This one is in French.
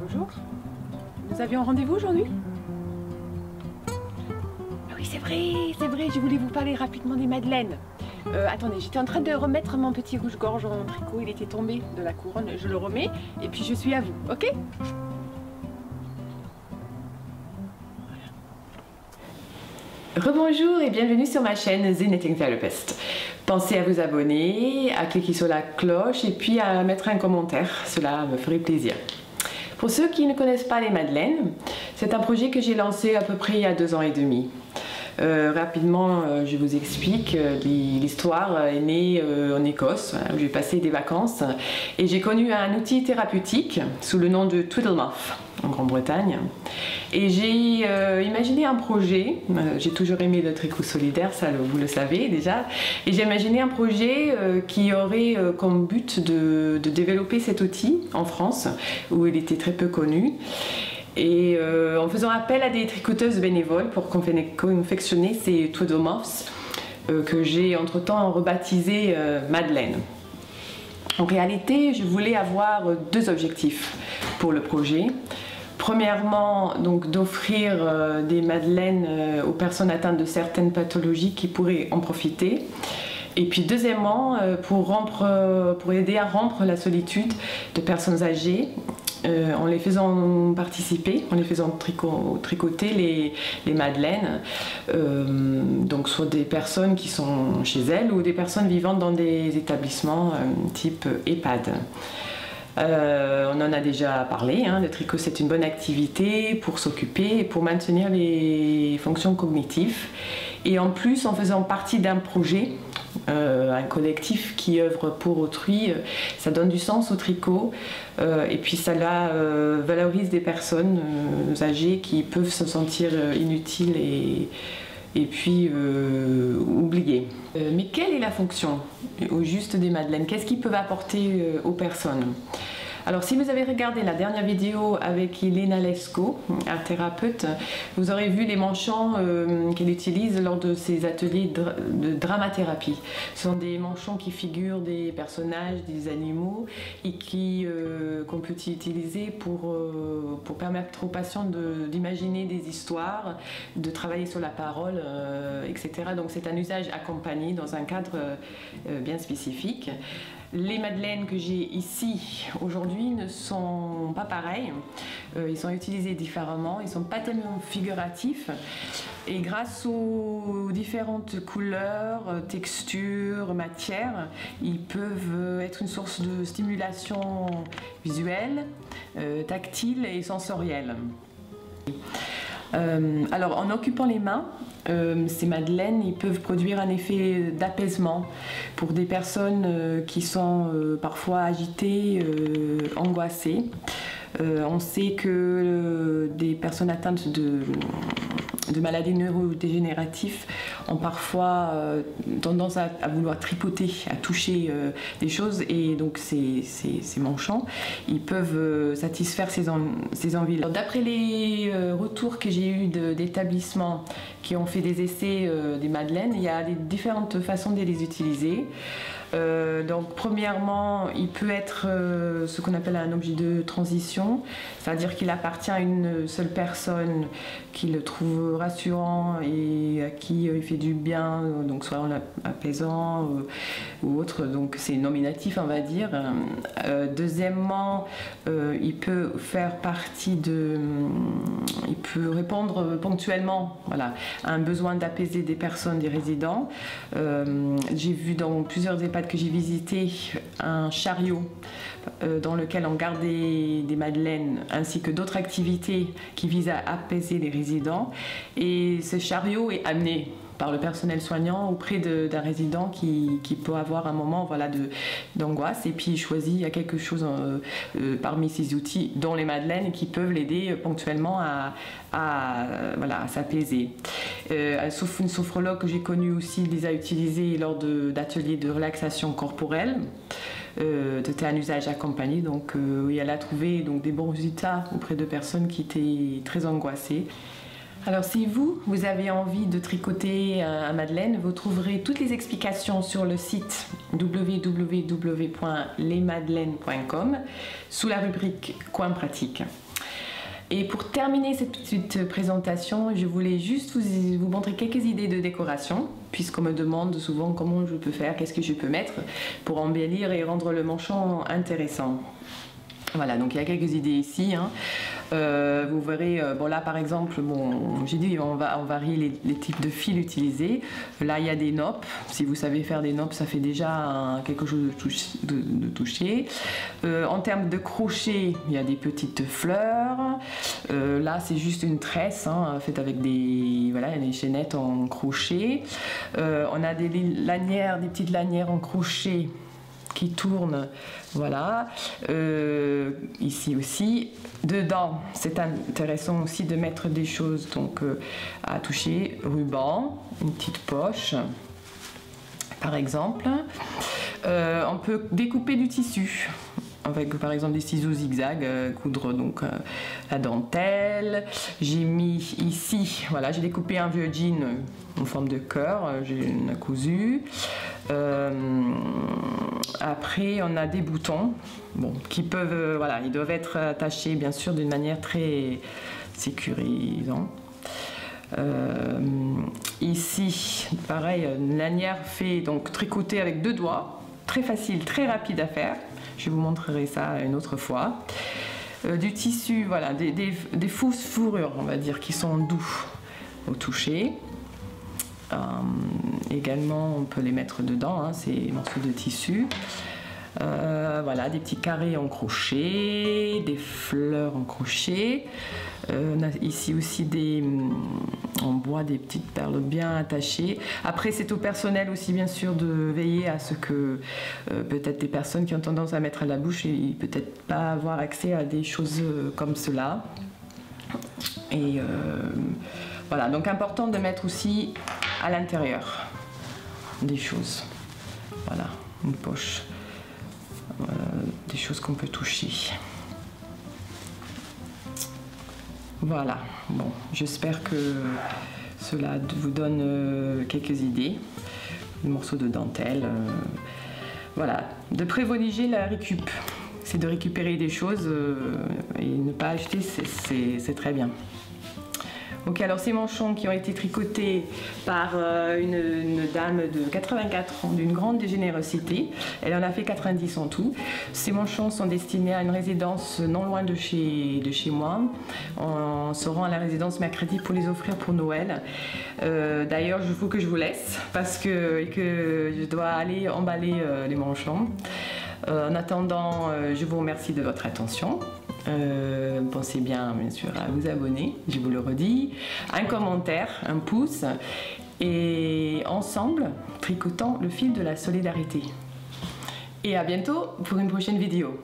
Bonjour. Nous avions rendez-vous aujourd'hui? Ah oui, c'est vrai, je voulais vous parler rapidement des madeleines. Attendez, j'étais en train de remettre mon petit rouge-gorge en tricot, il était tombé de la couronne, je le remets et puis je suis à vous, ok? Rebonjour et bienvenue sur ma chaîne The Knitting Therapist. Pensez à vous abonner, à cliquer sur la cloche et puis à mettre un commentaire, cela me ferait plaisir. Pour ceux qui ne connaissent pas les madeleines, c'est un projet que j'ai lancé à peu près il y a 2 ans et demi. Rapidement, je vous explique, l'histoire est née en Écosse, où j'ai passé des vacances, et j'ai connu un outil thérapeutique sous le nom de Twiddlemuff en Grande-Bretagne. Et j'ai imaginé un projet, j'ai toujours aimé le tricot solidaire, ça vous le savez déjà, et j'ai imaginé un projet qui aurait comme but de développer cet outil en France, où il était très peu connu. Et en faisant appel à des tricoteuses bénévoles pour confectionner ces Twiddlemuffs que j'ai entre-temps rebaptisé Madeleine. En réalité, je voulais avoir 2 objectifs pour le projet. Premièrement, donc d'offrir des madeleines aux personnes atteintes de certaines pathologies qui pourraient en profiter. Et puis deuxièmement, pour aider à rompre la solitude de personnes âgées, en les faisant participer, en les faisant tricoter les madeleines, donc soit des personnes qui sont chez elles ou des personnes vivant dans des établissements type EHPAD. On en a déjà parlé, hein, le tricot c'est une bonne activité pour s'occuper et pour maintenir les fonctions cognitives. Et en plus, en faisant partie d'un projet, un collectif qui œuvre pour autrui, ça donne du sens au tricot et puis ça valorise des personnes âgées qui peuvent se sentir inutiles et puis oubliées. Mais quelle est la fonction au juste des madeleines? Qu'est-ce qu'ils peuvent apporter aux personnes? Alors si vous avez regardé la dernière vidéo avec Elena Lesko, art thérapeute, vous aurez vu les manchons qu'elle utilise lors de ses ateliers de dramathérapie. Ce sont des manchons qui figurent des personnages, des animaux et qu'on peut utiliser pour permettre aux patients d'imaginer des histoires, de travailler sur la parole, etc. Donc c'est un usage accompagné dans un cadre bien spécifique. Les madeleines que j'ai ici aujourd'hui ne sont pas pareils, ils sont utilisés différemment, ils ne sont pas tellement figuratifs et grâce aux différentes couleurs, textures, matières, ils peuvent être une source de stimulation visuelle, tactile et sensorielle. Alors en occupant les mains, ces madeleines ils peuvent produire un effet d'apaisement pour des personnes qui sont parfois agitées, angoissées. On sait que des personnes atteintes de maladies neurodégénératives ont parfois tendance à vouloir tripoter, à toucher des choses et donc ces manchons, ils peuvent satisfaire ces envies. D'après les retours que j'ai eus d'établissements qui ont fait des essais des madeleines, il y a différentes façons de les utiliser. Donc premièrement, il peut être ce qu'on appelle un objet de transition, c'est-à-dire qu'il appartient à une seule personne qui le trouve rassurant et à qui il fait du bien, donc soit en apaisant ou autre, donc c'est nominatif on va dire. Deuxièmement, il peut faire partie il peut répondre ponctuellement, voilà, à un besoin d'apaiser des personnes, des résidents. J'ai vu dans plusieurs EHPAD que j'ai visité un chariot dans lequel on garde des madeleines ainsi que d'autres activités qui visent à apaiser les résidents et ce chariot est amené par le personnel soignant auprès d'un résident qui peut avoir un moment, voilà, d'angoisse et puis il choisit, il y a quelque chose parmi ces outils dont les madeleines qui peuvent l'aider ponctuellement voilà, à s'apaiser. Une sophrologue que j'ai connue aussi les a utilisés lors d'ateliers de relaxation corporelle. C'était un usage accompagné, donc oui, elle a trouvé donc, des bons résultats auprès de personnes qui étaient très angoissées. Alors si vous avez envie de tricoter un madeleine, vous trouverez toutes les explications sur le site www.lesmadeleines.com sous la rubrique Coin pratique. Et pour terminer cette petite présentation, je voulais juste vous montrer quelques idées de décoration, puisqu'on me demande souvent comment je peux faire, qu'est-ce que je peux mettre pour embellir et rendre le manchon intéressant. Voilà, donc il y a quelques idées ici. Vous verrez, bon là par exemple, bon, j'ai dit on varie les types de fils utilisés. Là il y a des noppes. Si vous savez faire des noppes, ça fait déjà quelque chose de touché. En termes de crochet, il y a des petites fleurs. Là c'est juste une tresse faite avec des chaînettes en crochet. On a des lanières, des petites lanières en crochet qui tourne, voilà, ici aussi. Dedans, c'est intéressant aussi de mettre des choses donc à toucher, ruban, une petite poche, par exemple. On peut découper du tissu avec par exemple des ciseaux zigzag, coudre donc la dentelle. J'ai mis ici, voilà, j'ai découpé un vieux jean en forme de cœur, j'ai cousu. Après on a des boutons, bon, qui peuvent, voilà, ils doivent être attachés bien sûr d'une manière très sécurisante. Ici pareil, une lanière fait donc tricotée avec 2 doigts, très facile, très rapide à faire. Je vous montrerai ça une autre fois. Du tissu, voilà, des fausses fourrures, on va dire, qui sont doux au toucher. Également, on peut les mettre dedans, ces morceaux de tissu. Voilà, des petits carrés en crochet, des fleurs en crochet. On a ici aussi en bois des petites perles bien attachées. Après, c'est au personnel aussi bien sûr de veiller à ce que peut-être des personnes qui ont tendance à mettre à la bouche et peut-être pas avoir accès à des choses comme cela. Et voilà, donc important de mettre aussi à l'intérieur des choses. Voilà, une poche. Des choses qu'on peut toucher. Voilà, bon, j'espère que cela vous donne quelques idées. Un morceau de dentelle. Voilà, de privilégier la récup. C'est de récupérer des choses et ne pas acheter, c'est très bien. Ok, alors ces manchons qui ont été tricotés par une dame de 84 ans d'une grande générosité, elle en a fait 90 en tout. Ces manchons sont destinés à une résidence non loin de chez moi. On se rend à la résidence mercredi pour les offrir pour Noël. D'ailleurs, il faut que je vous laisse parce que je dois aller emballer les manchons. En attendant, je vous remercie de votre attention. Pensez bien sûr à vous abonner, je vous le redis, un commentaire, un pouce et ensemble tricotons le fil de la solidarité. Et à bientôt pour une prochaine vidéo.